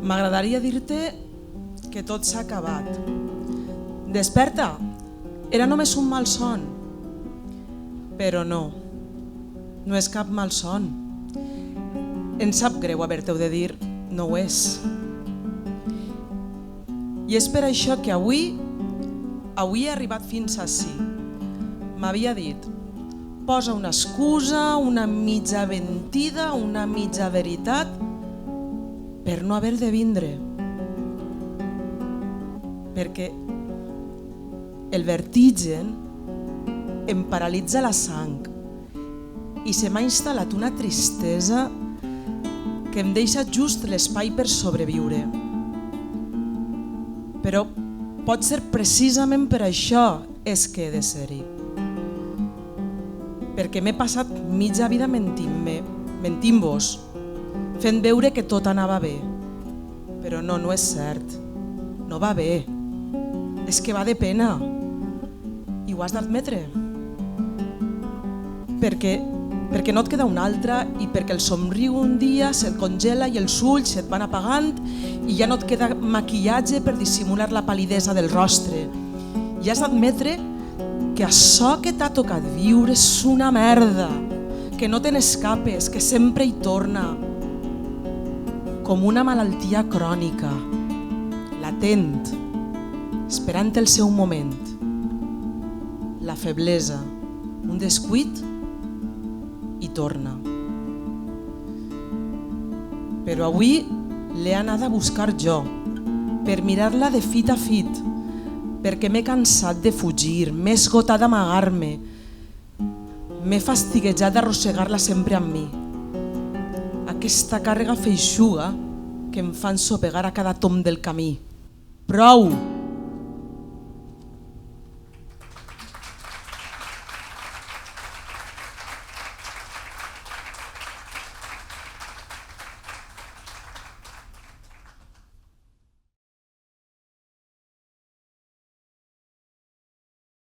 M'agradaria dir-te que tot s'ha acabat. Desperta! Era només un malson. Però no, no és cap malson. Em sap greu haver-t'ho de dir, no ho és. I és per això que avui he arribat fins ací. M'havia dit, posa una excusa, una mitja mentida, una mitja veritat, per no haver de vindre. Perquè el vertigen em paralitza la sang i se m'ha instal·lat una tristesa que em deixa just l'espai per sobreviure. Però pot ser precisament per això és que he de ser-hi. Perquè m'he passat mitja vida mentint-vos, fent veure que tot anava bé. Però no és cert. No va bé. És que va de pena. I ho has d'admetre. Perquè no et queda una altra i perquè el somriu un dia se't congela i els ulls se't van apagant i ja no et queda maquillatge per dissimular la pal·lidesa del rostre. I has d'admetre que això que t'ha tocat viure és una merda, que no te n'escapes, que sempre hi torna. Com una malaltia crònica, latent, esperant el seu moment. La feblesa, un descuit i torna. Però avui l'he anat a buscar jo, per mirar-la de fit a fit, perquè m'he cansat de fugir, m'he esgotat d'amagar-me, m'he fastiguejat d'arrossegar-la sempre amb mi. Aquesta càrrega feixuga que em fa ensopegar a cada tomb del camí. Prou!